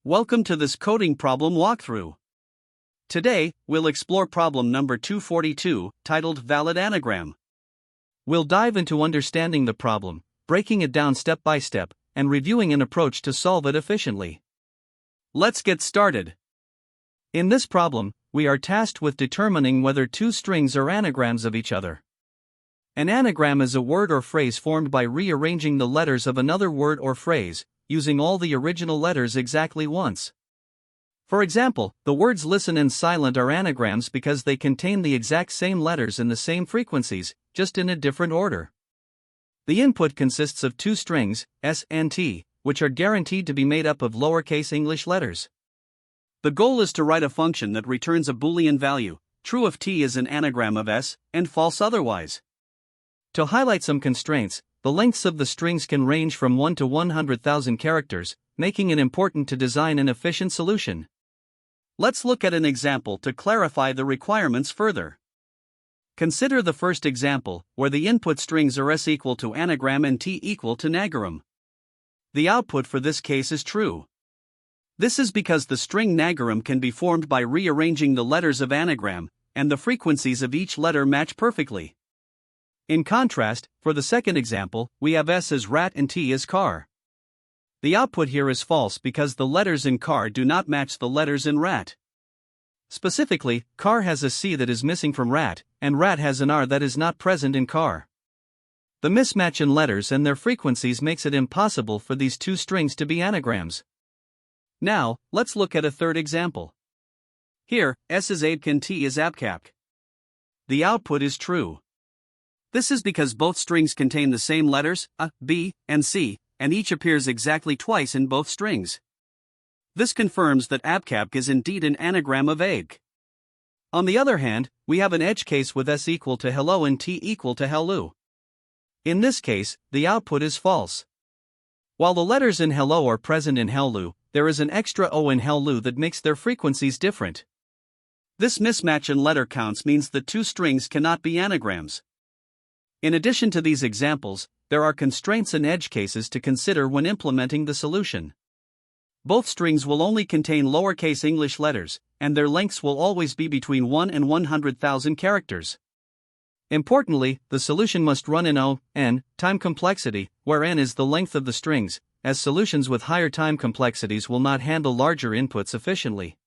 Welcome to this coding problem walkthrough. Today, we'll explore problem number 242, titled Valid Anagram. We'll dive into understanding the problem, breaking it down step by step, and reviewing an approach to solve it efficiently. Let's get started. In this problem, we are tasked with determining whether two strings are anagrams of each other. An anagram is a word or phrase formed by rearranging the letters of another word or phrase, using all the original letters exactly once. For example, the words listen and silent are anagrams because they contain the exact same letters in the same frequencies, just in a different order. The input consists of two strings, S and T, which are guaranteed to be made up of lowercase English letters. The goal is to write a function that returns a Boolean value, true if T is an anagram of S, and false otherwise. To highlight some constraints, the lengths of the strings can range from 1 to 100,000 characters, making it important to design an efficient solution. Let's look at an example to clarify the requirements further. Consider the first example, where the input strings are S equal to anagram and T equal to nagaram. The output for this case is true. This is because the string nagaram can be formed by rearranging the letters of anagram, and the frequencies of each letter match perfectly. In contrast, for the second example, we have S as rat and T as car. The output here is false because the letters in car do not match the letters in rat. Specifically, car has a C that is missing from rat, and rat has an R that is not present in car. The mismatch in letters and their frequencies makes it impossible for these two strings to be anagrams. Now, let's look at a third example. Here, S is abk and T is abkapk. The output is true. This is because both strings contain the same letters, A, B, and C, and each appears exactly twice in both strings. This confirms that abkapk is indeed an anagram of abk. On the other hand, we have an edge case with S equal to hello and T equal to hello. In this case, the output is false. While the letters in hello are present in hello, there is an extra O in hello that makes their frequencies different. This mismatch in letter counts means the two strings cannot be anagrams. In addition to these examples, there are constraints and edge cases to consider when implementing the solution. Both strings will only contain lowercase English letters, and their lengths will always be between 1 and 100,000 characters. Importantly, the solution must run in O(n) time complexity, where n is the length of the strings, as solutions with higher time complexities will not handle larger inputs efficiently.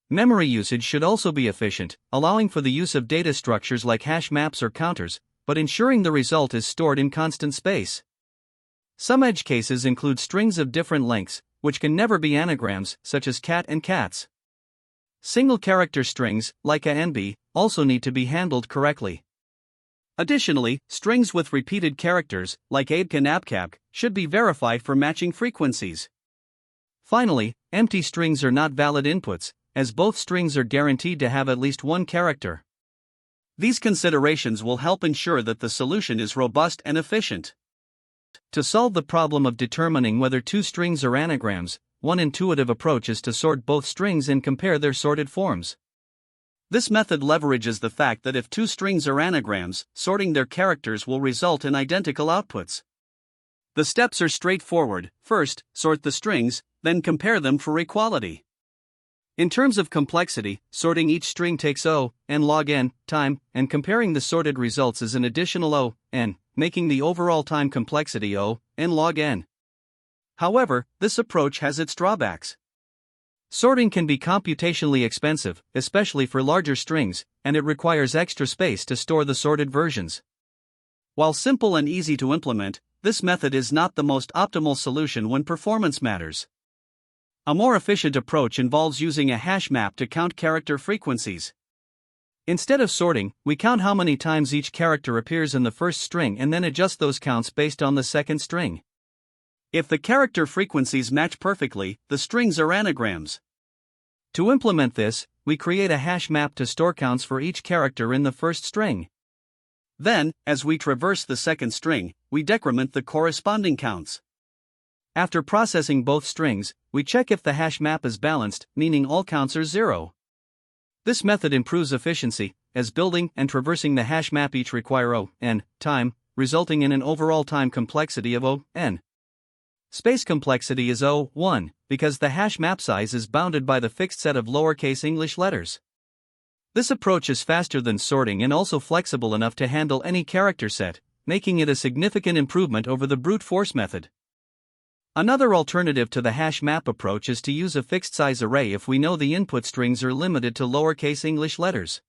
Memory usage should also be efficient, allowing for the use of data structures like hash maps or counters, but ensuring the result is stored in constant space. Some edge cases include strings of different lengths, which can never be anagrams, such as cat and cats. Single character strings, like A and B, also need to be handled correctly. Additionally, strings with repeated characters, like abk and abkapk, should be verified for matching frequencies. Finally, empty strings are not valid inputs, as both strings are guaranteed to have at least one character. These considerations will help ensure that the solution is robust and efficient. To solve the problem of determining whether two strings are anagrams, one intuitive approach is to sort both strings and compare their sorted forms. This method leverages the fact that if two strings are anagrams, sorting their characters will result in identical outputs. The steps are straightforward. First, sort the strings, then compare them for equality. In terms of complexity, sorting each string takes O(n) log n time, and comparing the sorted results is an additional O(n), making the overall time complexity O(n) log n. However, this approach has its drawbacks. Sorting can be computationally expensive, especially for larger strings, and it requires extra space to store the sorted versions. While simple and easy to implement, this method is not the most optimal solution when performance matters. A more efficient approach involves using a hash map to count character frequencies. Instead of sorting, we count how many times each character appears in the first string and then adjust those counts based on the second string. If the character frequencies match perfectly, the strings are anagrams. To implement this, we create a hash map to store counts for each character in the first string. Then, as we traverse the second string, we decrement the corresponding counts. After processing both strings, we check if the hash map is balanced, meaning all counts are 0. This method improves efficiency, as building and traversing the hash map each require O(n) time, resulting in an overall time complexity of O(n). Space complexity is O(1) because the hash map size is bounded by the fixed set of lowercase English letters. This approach is faster than sorting and also flexible enough to handle any character set, making it a significant improvement over the brute force method. Another alternative to the hash map approach is to use a fixed size array if we know the input strings are limited to lowercase English letters.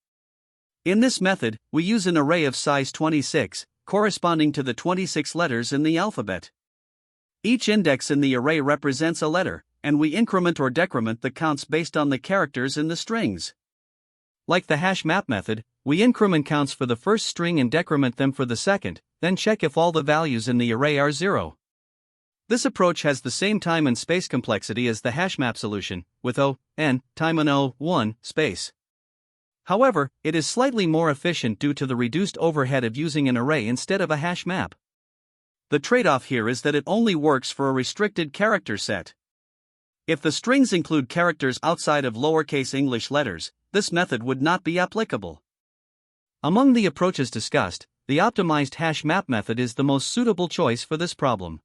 In this method, we use an array of size 26, corresponding to the 26 letters in the alphabet. Each index in the array represents a letter, and we increment or decrement the counts based on the characters in the strings. Like the hash map method, we increment counts for the first string and decrement them for the second, then check if all the values in the array are 0. This approach has the same time and space complexity as the hash map solution, with O(n) time and O(1) space. However, it is slightly more efficient due to the reduced overhead of using an array instead of a hash map. The trade-off here is that it only works for a restricted character set. If the strings include characters outside of lowercase English letters, this method would not be applicable. Among the approaches discussed, the optimized hash map method is the most suitable choice for this problem.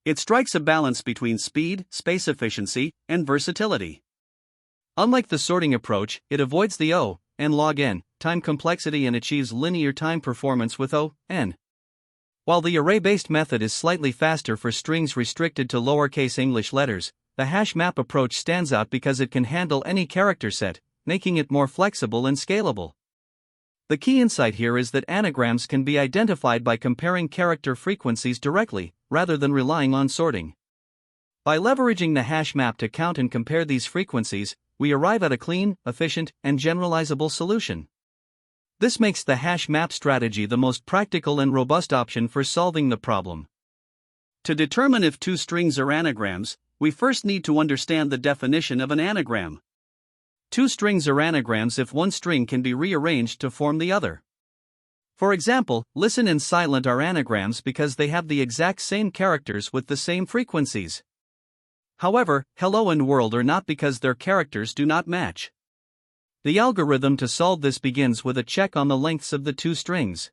It strikes a balance between speed, space efficiency, and versatility. Unlike the sorting approach, it avoids the O(n) log n) time complexity and achieves linear time performance with O(n). While the array-based method is slightly faster for strings restricted to lowercase English letters, the hash map approach stands out because it can handle any character set, making it more flexible and scalable. The key insight here is that anagrams can be identified by comparing character frequencies directly, rather than relying on sorting. By leveraging the hash map to count and compare these frequencies, we arrive at a clean, efficient, and generalizable solution. This makes the hash map strategy the most practical and robust option for solving the problem. To determine if two strings are anagrams, we first need to understand the definition of an anagram. Two strings are anagrams if one string can be rearranged to form the other. For example, listen and silent are anagrams because they have the exact same characters with the same frequencies. However, hello and world are not because their characters do not match. The algorithm to solve this begins with a check on the lengths of the two strings.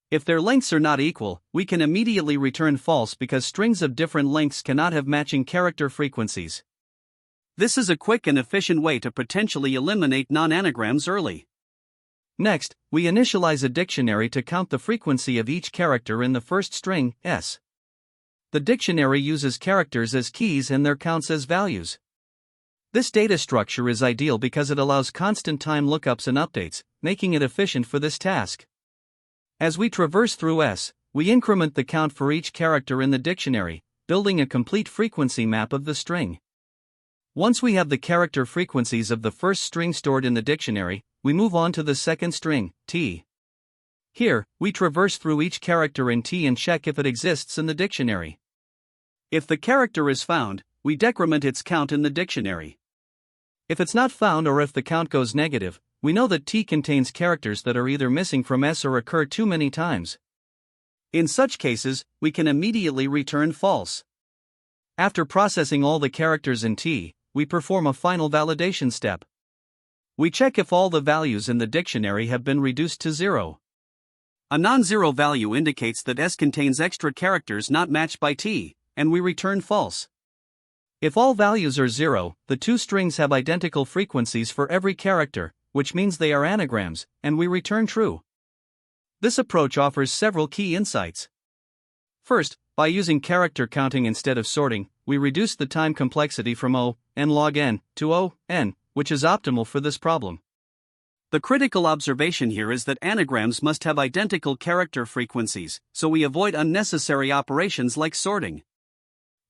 If their lengths are not equal, we can immediately return false because strings of different lengths cannot have matching character frequencies. This is a quick and efficient way to potentially eliminate non-anagrams early. Next, we initialize a dictionary to count the frequency of each character in the first string, s. The dictionary uses characters as keys and their counts as values. This data structure is ideal because it allows constant time lookups and updates, making it efficient for this task. As we traverse through S, we increment the count for each character in the dictionary, building a complete frequency map of the string. Once we have the character frequencies of the first string stored in the dictionary, we move on to the second string, T. Here, we traverse through each character in T and check if it exists in the dictionary. If the character is found, we decrement its count in the dictionary. If it's not found or if the count goes negative, we know that T contains characters that are either missing from S or occur too many times. In such cases, we can immediately return false. After processing all the characters in T, we perform a final validation step. We check if all the values in the dictionary have been reduced to 0. A non-zero value indicates that S contains extra characters not matched by T, and we return false. If all values are 0, the two strings have identical frequencies for every character, which means they are anagrams, and we return true. This approach offers several key insights. First, by using character counting instead of sorting, we reduce the time complexity from O(n) log n to O(n), which is optimal for this problem. The critical observation here is that anagrams must have identical character frequencies, so we avoid unnecessary operations like sorting.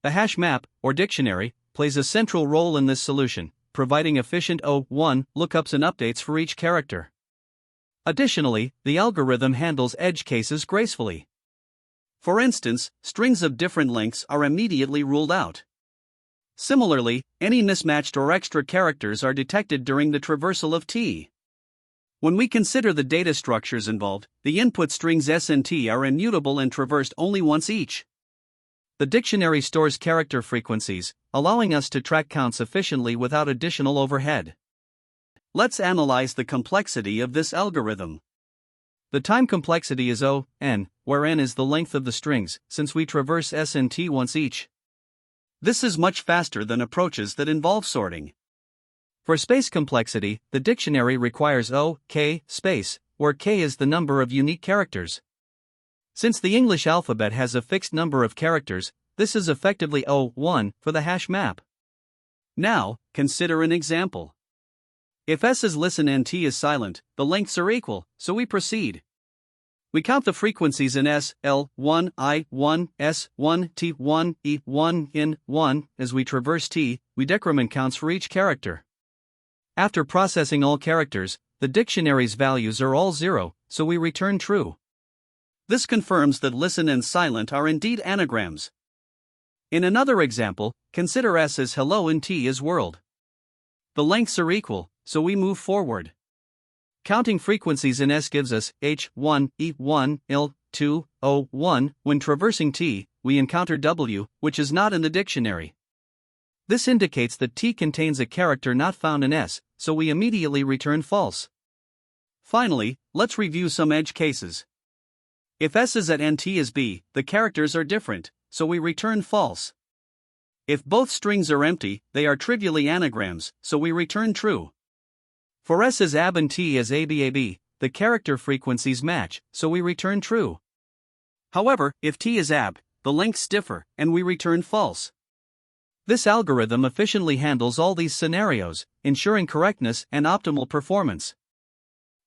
The hash map, or dictionary, plays a central role in this solution, providing efficient O(1) lookups and updates for each character. Additionally, the algorithm handles edge cases gracefully. For instance, strings of different lengths are immediately ruled out. Similarly, any mismatched or extra characters are detected during the traversal of T. When we consider the data structures involved, the input strings S and T are immutable and traversed only once each. The dictionary stores character frequencies, allowing us to track counts efficiently without additional overhead. Let's analyze the complexity of this algorithm. The time complexity is O(n), where n is the length of the strings, since we traverse s and t once each. This is much faster than approaches that involve sorting. For space complexity, the dictionary requires k space, where k is the number of unique characters. Since the English alphabet has a fixed number of characters, this is effectively O1 for the hash map. Now, consider an example. If S is listen and T is silent, the lengths are equal, so we proceed. We count the frequencies in S, L1, I1, S1, T1, E1, N1. As we traverse T, we decrement counts for each character. After processing all characters, the dictionary's values are all 0, so we return true. This confirms that listen and silent are indeed anagrams. In another example, consider S as hello and T as world. The lengths are equal, so we move forward. Counting frequencies in S gives us H1, E1, L2, O1. When traversing T, we encounter W, which is not in the dictionary. This indicates that T contains a character not found in S, so we immediately return false. Finally, let's review some edge cases. If S is at and T is B, the characters are different, so we return false. If both strings are empty, they are trivially anagrams, so we return true. For S is AB and T is ABAB, the character frequencies match, so we return true. However, if T is AB, the lengths differ, and we return false. This algorithm efficiently handles all these scenarios, ensuring correctness and optimal performance.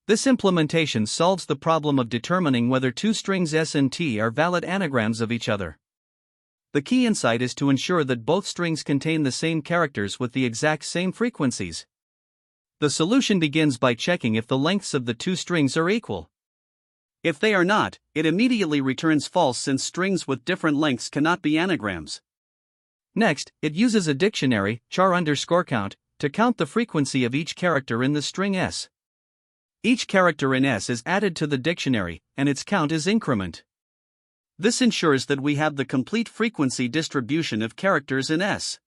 This implementation solves the problem of determining whether two strings S and T are valid anagrams of each other. The key insight is to ensure that both strings contain the same characters with the exact same frequencies. The solution begins by checking if the lengths of the two strings are equal. If they are not, it immediately returns false since strings with different lengths cannot be anagrams. Next, it uses a dictionary, char_count, to count the frequency of each character in the string S. Each character in S is added to the dictionary, and its count is increment. This ensures that we have the complete frequency distribution of characters in S.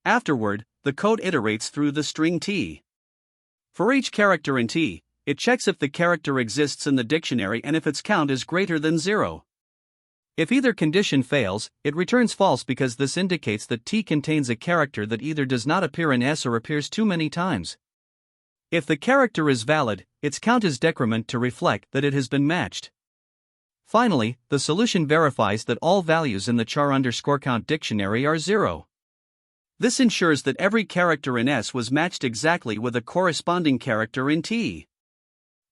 Afterward, the code iterates through the string T. For each character in T, it checks if the character exists in the dictionary and if its count is greater than 0. If either condition fails, it returns false because this indicates that T contains a character that either does not appear in S or appears too many times. If the character is valid, its count is decrement to reflect that it has been matched. Finally, the solution verifies that all values in the char_count dictionary are 0. This ensures that every character in S was matched exactly with a corresponding character in T.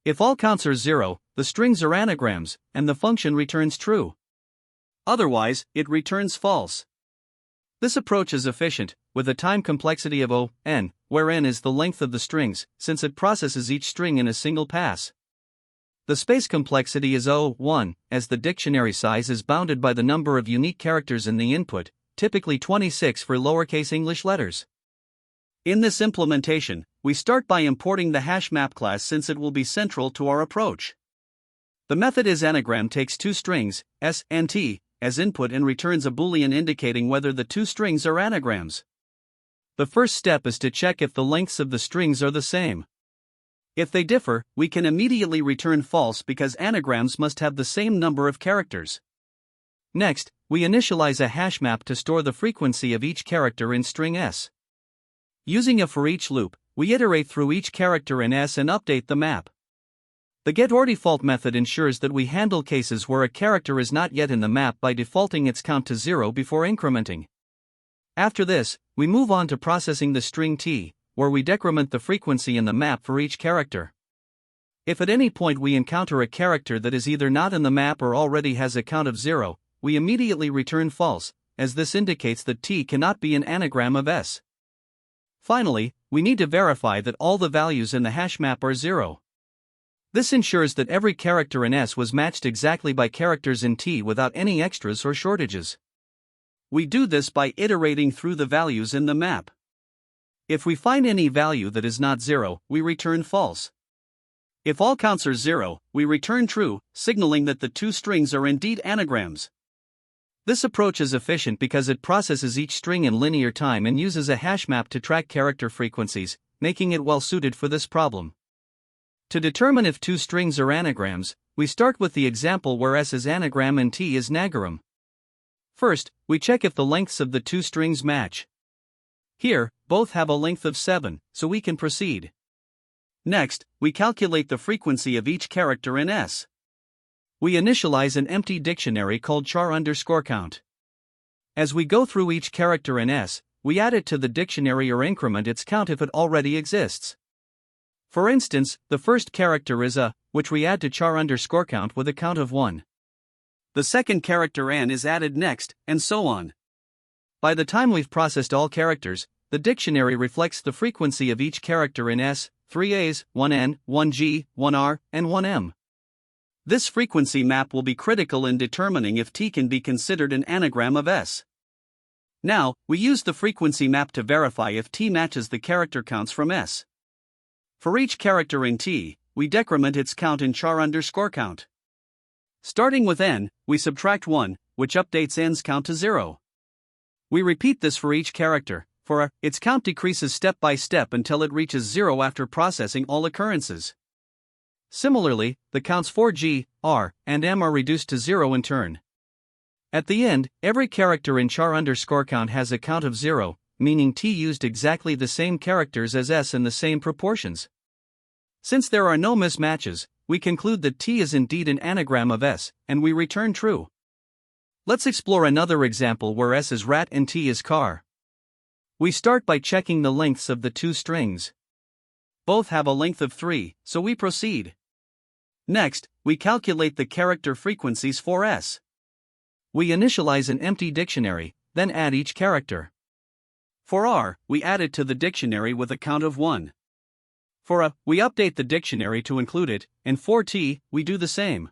If all counts are 0, the strings are anagrams, and the function returns true. Otherwise, it returns false. This approach is efficient, with a time complexity of O(n), where n is the length of the strings, since it processes each string in a single pass. The space complexity is O(1), as the dictionary size is bounded by the number of unique characters in the input, typically 26 for lowercase English letters. In this implementation, we start by importing the hashMap class since it will be central to our approach. The method isAnagram takes two strings, S and T, as input and returns a boolean indicating whether the two strings are anagrams. The first step is to check if the lengths of the strings are the same. If they differ, we can immediately return false because anagrams must have the same number of characters. Next, we initialize a hashmap to store the frequency of each character in string S. Using a for each loop, we iterate through each character in S and update the map. The getOrDefault method ensures that we handle cases where a character is not yet in the map by defaulting its count to 0 before incrementing. After this, we move on to processing the string T, where we decrement the frequency in the map for each character. If at any point we encounter a character that is either not in the map or already has a count of 0, we immediately return false, as this indicates that T cannot be an anagram of S. Finally, we need to verify that all the values in the hashmap are 0. This ensures that every character in S was matched exactly by characters in T without any extras or shortages. We do this by iterating through the values in the map. If we find any value that is not 0, we return false. If all counts are 0, we return true, signaling that the two strings are indeed anagrams. This approach is efficient because it processes each string in linear time and uses a hashmap to track character frequencies, making it well suited for this problem. To determine if two strings are anagrams, we start with the example where S is anagram and T is Nagaram. First, we check if the lengths of the two strings match. Here, both have a length of 7, so we can proceed. Next, we calculate the frequency of each character in S. We initialize an empty dictionary called char_count. As we go through each character in S, we add it to the dictionary or increment its count if it already exists. For instance, the first character is a, which we add to char_count with a count of 1. The second character n is added next, and so on. By the time we've processed all characters, the dictionary reflects the frequency of each character in S, 3 A's, 1 N, 1 G, 1 R, and 1 M. This frequency map will be critical in determining if T can be considered an anagram of S. Now, we use the frequency map to verify if T matches the character counts from S. For each character in T, we decrement its count in char_count. Starting with N, we subtract 1, which updates N's count to 0. We repeat this for each character. For A, its count decreases step by step until it reaches 0 after processing all occurrences. Similarly, the counts for G, R, and M are reduced to 0 in turn. At the end, every character in char_count has a count of 0, meaning T used exactly the same characters as S in the same proportions. Since there are no mismatches, we conclude that T is indeed an anagram of S, and we return true. Let's explore another example where S is rat and T is car. We start by checking the lengths of the two strings. Both have a length of 3, so we proceed. Next, we calculate the character frequencies for S. We initialize an empty dictionary, then add each character. For R, we add it to the dictionary with a count of 1. For A, we update the dictionary to include it, and for T, we do the same.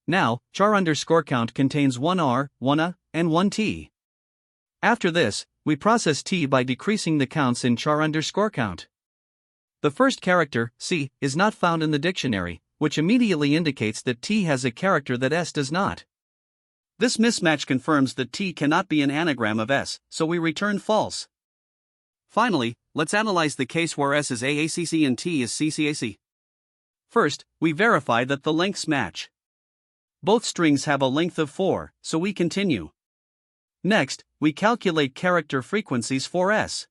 Now, char_count contains 1 R, 1 A, and 1 T. After this, we process T by decreasing the counts in char_count. The first character, C, is not found in the dictionary, which immediately indicates that T has a character that S does not. This mismatch confirms that T cannot be an anagram of S, so we return false. Finally, let's analyze the case where S is AACC and T is CCAC. First, we verify that the lengths match. Both strings have a length of 4, so we continue. Next, we calculate character frequencies for S.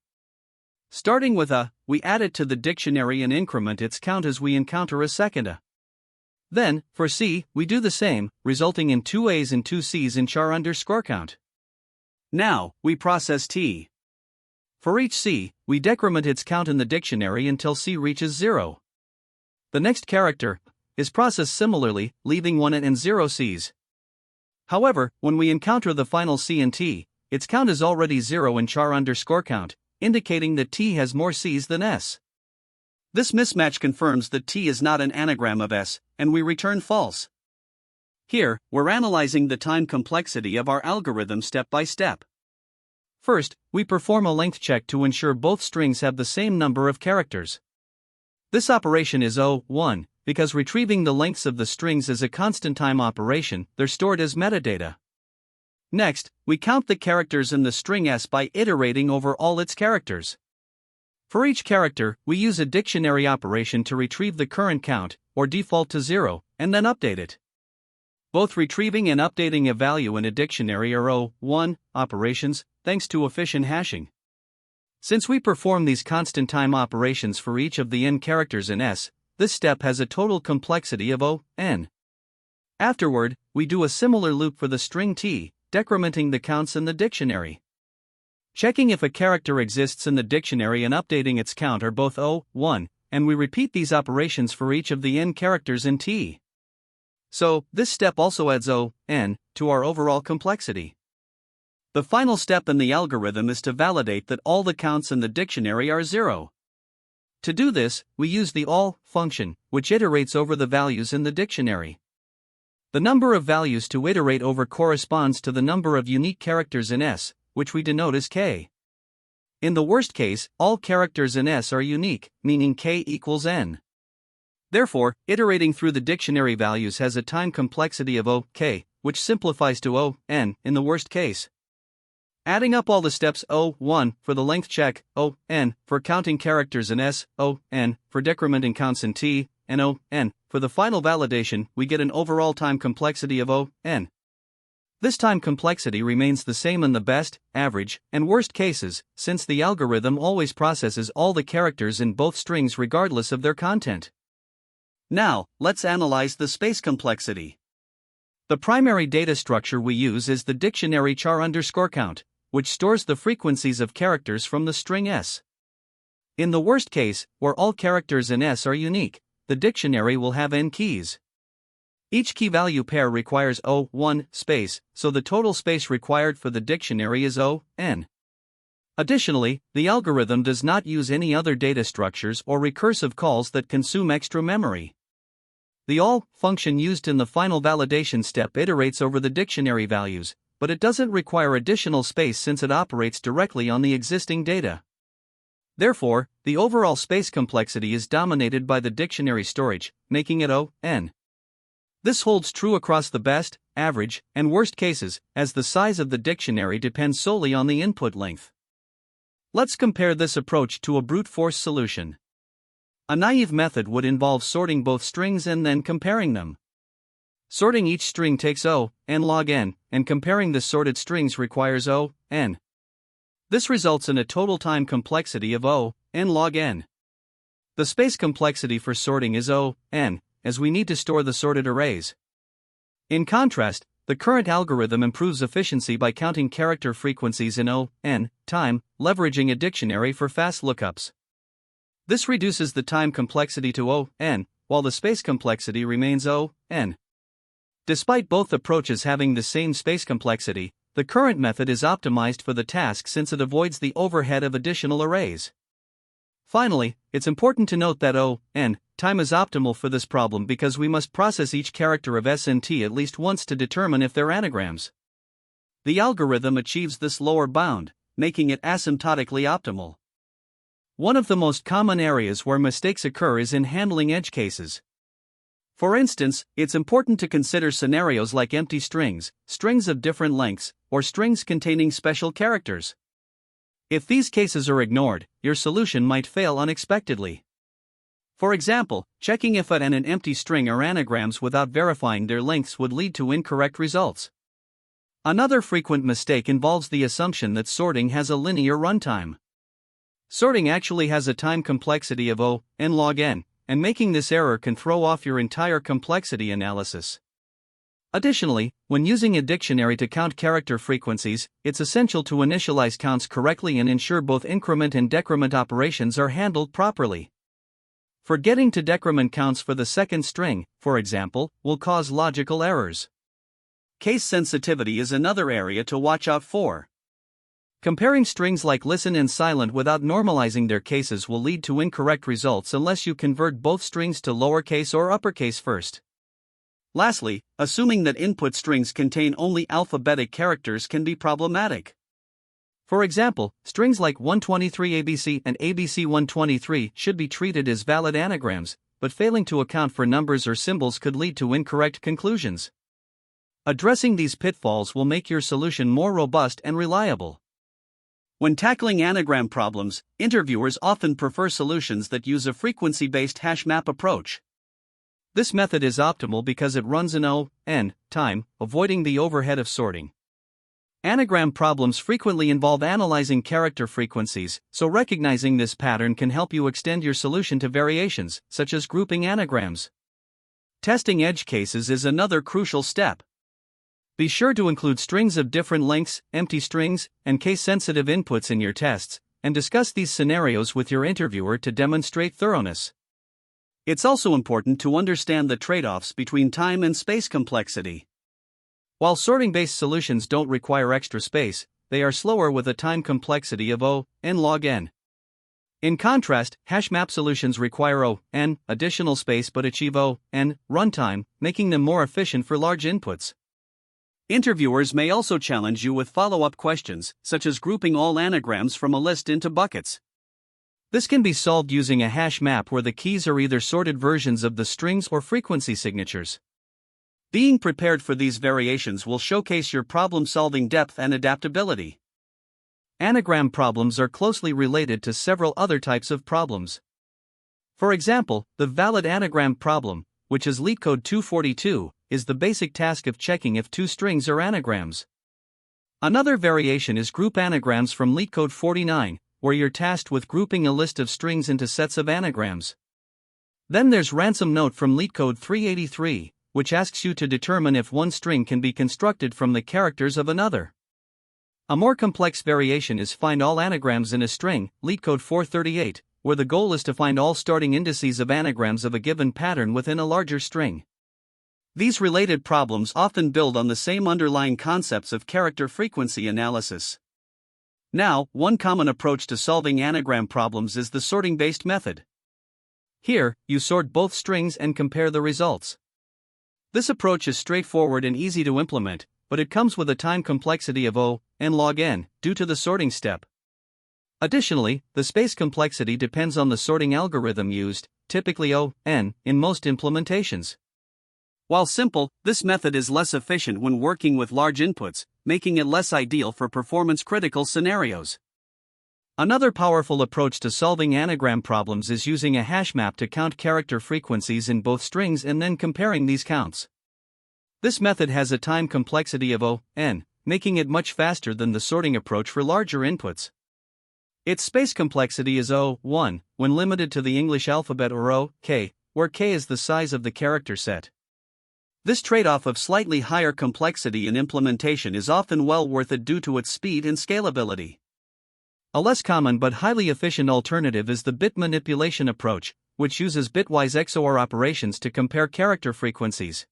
Starting with A, we add it to the dictionary and increment its count as we encounter a second A. Then, for C, we do the same, resulting in 2 A's and 2 C's in char_count. Now, we process T. For each C, we decrement its count in the dictionary until C reaches 0. The next character is processed similarly, leaving 1 A and 0 C's. However, when we encounter the final C and T, its count is already 0 in char_count, indicating that T has more C's than S. This mismatch confirms that T is not an anagram of S, and we return false. Here, we're analyzing the time complexity of our algorithm step by step. First, we perform a length check to ensure both strings have the same number of characters. This operation is O(1), because retrieving the lengths of the strings is a constant time operation, they're stored as metadata. Next, we count the characters in the string S by iterating over all its characters. For each character, we use a dictionary operation to retrieve the current count, or default to 0, and then update it. Both retrieving and updating a value in a dictionary are O(1) operations, thanks to efficient hashing. Since we perform these constant time operations for each of the n characters in S, this step has a total complexity of O(n). Afterward, we do a similar loop for the string T, decrementing the counts in the dictionary. Checking if a character exists in the dictionary and updating its count are both O(1), and we repeat these operations for each of the n characters in T. So, this step also adds O(n) to our overall complexity. The final step in the algorithm is to validate that all the counts in the dictionary are 0. To do this, we use the all function, which iterates over the values in the dictionary. The number of values to iterate over corresponds to the number of unique characters in S, which we denote as K. In the worst case, all characters in S are unique, meaning K equals n. Therefore, iterating through the dictionary values has a time complexity of OK, which simplifies to O(n) in the worst case. Adding up all the steps O(1) for the length check, O(n) for counting characters in S, O(n) for decrementing counts in T, and O, n. For the final validation, we get an overall time complexity of O, n. This time complexity remains the same in the best, average, and worst cases, since the algorithm always processes all the characters in both strings regardless of their content. Now, let's analyze the space complexity. The primary data structure we use is the dictionary char_count, which stores the frequencies of characters from the string s. In the worst case, where all characters in s are unique, the dictionary will have n keys. Each key value pair requires O1 space, so the total space required for the dictionary is O(n). Additionally, the algorithm does not use any other data structures or recursive calls that consume extra memory. The all function used in the final validation step iterates over the dictionary values, but it doesn't require additional space since it operates directly on the existing data. Therefore, the overall space complexity is dominated by the dictionary storage, making it O(n). This holds true across the best, average, and worst cases, as the size of the dictionary depends solely on the input length. Let's compare this approach to a brute force solution. A naive method would involve sorting both strings and then comparing them. Sorting each string takes O(n) log n, and comparing the sorted strings requires O(n). This results in a total time complexity of O(n) log n. The space complexity for sorting is O(n), as we need to store the sorted arrays. In contrast, the current algorithm improves efficiency by counting character frequencies in O(n) time, leveraging a dictionary for fast lookups. This reduces the time complexity to O(n), while the space complexity remains O(n). Despite both approaches having the same space complexity, the current method is optimized for the task since it avoids the overhead of additional arrays. Finally, it's important to note that O(n) time is optimal for this problem because we must process each character of s and t at least once to determine if they're anagrams. The algorithm achieves this lower bound, making it asymptotically optimal. One of the most common areas where mistakes occur is in handling edge cases. For instance, it's important to consider scenarios like empty strings, strings of different lengths, or strings containing special characters. If these cases are ignored, your solution might fail unexpectedly. For example, checking if and an empty string are anagrams without verifying their lengths would lead to incorrect results. Another frequent mistake involves the assumption that sorting has a linear runtime. Sorting actually has a time complexity of O(n) log n, and making this error can throw off your entire complexity analysis. Additionally, when using a dictionary to count character frequencies, it's essential to initialize counts correctly and ensure both increment and decrement operations are handled properly. Forgetting to decrement counts for the second string, for example, will cause logical errors. Case sensitivity is another area to watch out for. Comparing strings like listen and silent without normalizing their cases will lead to incorrect results unless you convert both strings to lowercase or uppercase first. Lastly, assuming that input strings contain only alphabetic characters can be problematic. For example, strings like 123 ABC and ABC 123 should be treated as valid anagrams, but failing to account for numbers or symbols could lead to incorrect conclusions. Addressing these pitfalls will make your solution more robust and reliable. When tackling anagram problems, interviewers often prefer solutions that use a frequency-based hash map approach. This method is optimal because it runs in O(n) time, avoiding the overhead of sorting. Anagram problems frequently involve analyzing character frequencies, so recognizing this pattern can help you extend your solution to variations, such as grouping anagrams. Testing edge cases is another crucial step. Be sure to include strings of different lengths, empty strings, and case-sensitive inputs in your tests, and discuss these scenarios with your interviewer to demonstrate thoroughness. It's also important to understand the trade-offs between time and space complexity. While sorting-based solutions don't require extra space, they are slower with a time complexity of O(n) log n. In contrast, hash map solutions require O(n) additional space but achieve O(n) runtime, making them more efficient for large inputs. Interviewers may also challenge you with follow-up questions, such as grouping all anagrams from a list into buckets. This can be solved using a hash map where the keys are either sorted versions of the strings or frequency signatures. Being prepared for these variations will showcase your problem-solving depth and adaptability. Anagram problems are closely related to several other types of problems. For example, the valid anagram problem, which is LeetCode 242, is the basic task of checking if two strings are anagrams. Another variation is group anagrams from LeetCode 49, where you're tasked with grouping a list of strings into sets of anagrams. Then there's ransom note from LeetCode 383, which asks you to determine if one string can be constructed from the characters of another. A more complex variation is find all anagrams in a string, LeetCode 438, where the goal is to find all starting indices of anagrams of a given pattern within a larger string. These related problems often build on the same underlying concepts of character frequency analysis. Now, one common approach to solving anagram problems is the sorting-based method. Here, you sort both strings and compare the results. This approach is straightforward and easy to implement, but it comes with a time complexity of n log n, due to the sorting step. Additionally, the space complexity depends on the sorting algorithm used, typically n, in most implementations. While simple, this method is less efficient when working with large inputs, making it less ideal for performance-critical scenarios. Another powerful approach to solving anagram problems is using a hash map to count character frequencies in both strings and then comparing these counts. This method has a time complexity of n, making it much faster than the sorting approach for larger inputs. Its space complexity is 1, when limited to the English alphabet, or k, where k is the size of the character set. This trade-off of slightly higher complexity in implementation is often well worth it due to its speed and scalability. A less common but highly efficient alternative is the bit manipulation approach, which uses bitwise XOR operations to compare character frequencies.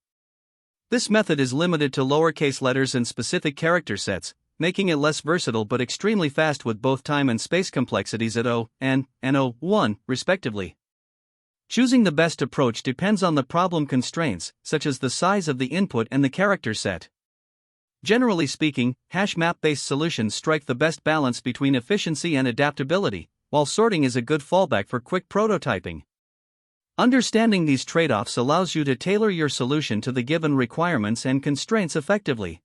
This method is limited to lowercase letters and specific character sets, making it less versatile but extremely fast with both time and space complexities at n and 1, respectively. Choosing the best approach depends on the problem constraints, such as the size of the input and the character set. Generally speaking, hash map-based solutions strike the best balance between efficiency and adaptability, while sorting is a good fallback for quick prototyping. Understanding these trade-offs allows you to tailor your solution to the given requirements and constraints effectively.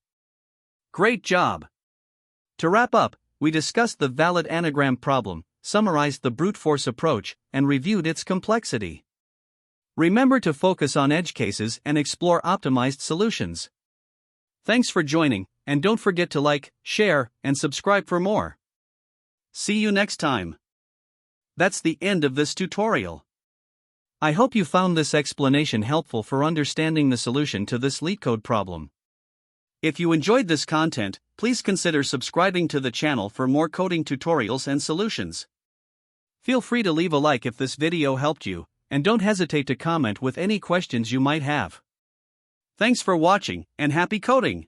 Great job! To wrap up, we discussed the valid anagram problem, summarized the brute force approach, and reviewed its complexity. Remember to focus on edge cases and explore optimized solutions. Thanks for joining, and don't forget to like, share, and subscribe for more. See you next time. That's the end of this tutorial. I hope you found this explanation helpful for understanding the solution to this LeetCode problem. If you enjoyed this content, please consider subscribing to the channel for more coding tutorials and solutions. Feel free to leave a like if this video helped you, and don't hesitate to comment with any questions you might have. Thanks for watching, and happy coding!